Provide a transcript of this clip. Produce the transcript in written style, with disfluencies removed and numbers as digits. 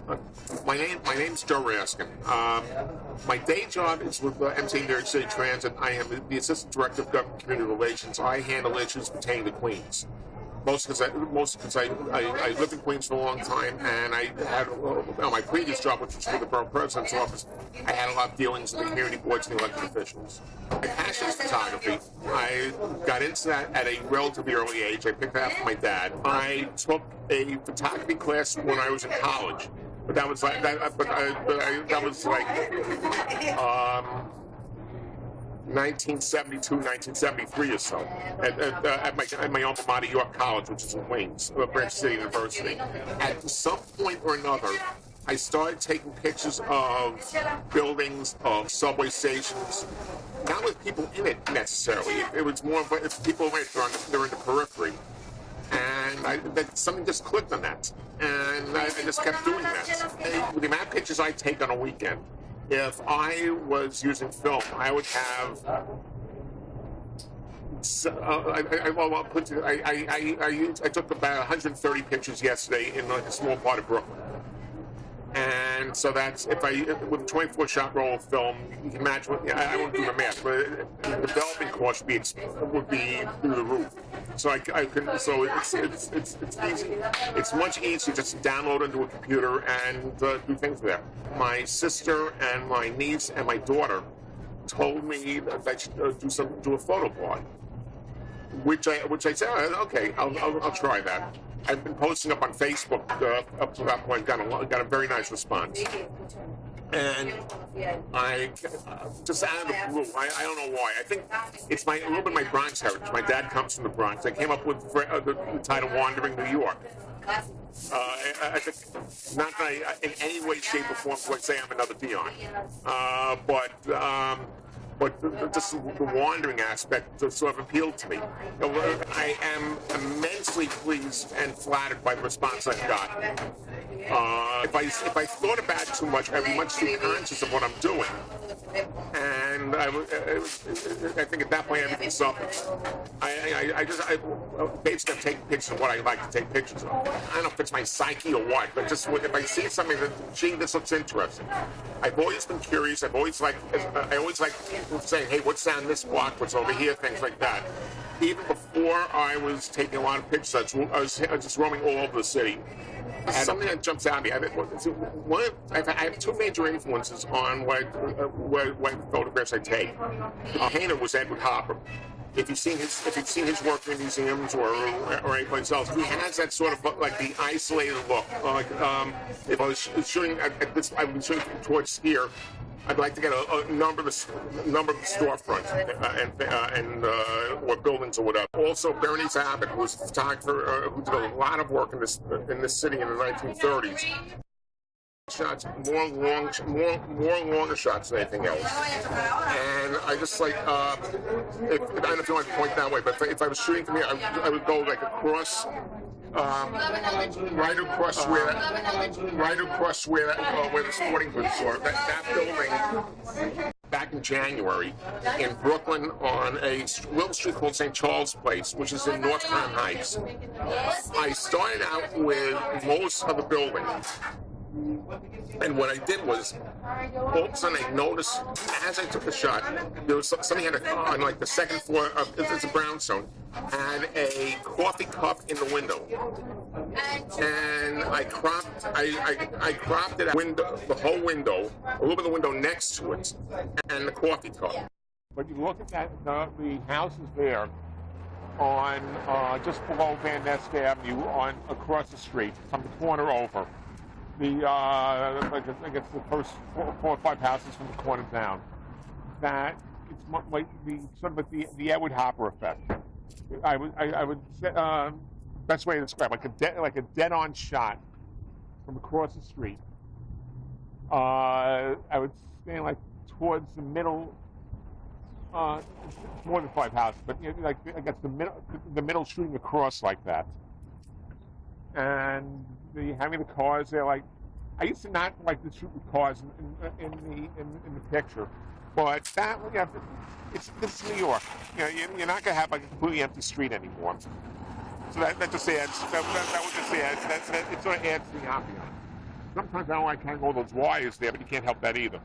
My name's Joe Raskin. My day job is with MTA New York City Transit. I am the Assistant Director of Government Community Relations. I handle issues pertaining to Queens. Mostly because I lived in Queens for a long time, and I had my previous job, which was for the Borough President's Office, I had a lot of dealings with the community boards and the elected officials. My passion is photography. I got into that at a relatively early age. I picked that up from my dad. I took a photography class when I was in college, but that was like 1972, 1973 or so, at my alma mater, York College, which is in Queens, Branch City University. At some point or another, I started taking pictures of buildings, of subway stations, not with people in it necessarily. It was more of if people in it, they're in the periphery. And something just clicked on that, and I just kept doing that. The amount of pictures I take on a weekend, if I was using film, I would have. I took about 130 pictures yesterday in like a small part of Brooklyn, and so that's with a 24-shot roll of film. You can imagine. I won't do the math, but the development cost would be through the roof. So I can. So it's easy. It's much easier just to download into a computer and do things there. My sister and my niece and my daughter told me that I should do a photo blog, which I said, okay, I'll try that. I've been posting up on Facebook up to that point. Got a very nice response. And I just out of the blue, I don't know why. I think it's a little bit my Bronx heritage. My dad comes from the Bronx. I came up with the title "Wandering New York." I think not that I, in any way, shape, or form, would say I'm another Dion, but just the wandering aspect sort of appealed to me. I am immensely pleased and flattered by the response I've got. If I thought about it too much, I'd be much too conscious of what I'm doing, and I think at that point everything suffers. Basically I'm taking pictures of what I like to take pictures of. I don't know if it's my psyche or what, but just if I see something that, gee, this looks interesting. I've always been curious. I always like saying, hey, what's down this block? What's over here? Things like that. Even before I was taking a lot of pictures, I was just roaming all over the city. And something that jumps out at me. I have two major influences on what photographs I take. The painter was Edward Hopper. If you've seen his work in museums or anyplace else, he has that sort of like the isolated look. If I was shooting at this, I would be shooting towards here. I'd like to get a number of the storefronts and or buildings or whatever. Also, Bernice Abbott, who was a photographer who did a lot of work in this city in the 1930s. Shots, more longer shots than anything else. And I just like, I don't know if you want to point that way, but if I was shooting from here, I would go like across. Right across where the sporting goods store. That building back in January in Brooklyn on a little street called St. Charles Place, which is in North Crown Heights. I started out with most of the building. And what I did was, all of a sudden I noticed, as I took the shot, there was somebody had on like the second floor of it's a brownstone, had a coffee cup in the window, and I cropped it window, the whole window, a little bit of the window next to it, and the coffee cup. But you look at that, the house is there on just below Van Nest Avenue, across the street, from the corner over. I think it's the first four or five houses from the corner down. That it's like the Edward Hopper effect. I would say, best way to describe like a dead-on shot from across the street. I would stand like towards the middle. More than five houses, but like I guess the middle shooting across like that. And having the cars there, like I used to not like to shoot with cars in the picture, but that this is New York. You're not gonna have like a completely empty street anymore. So that just adds that would just add that it sort of adds to the ambiance. Sometimes I don't like having all those wires there, but you can't help that either.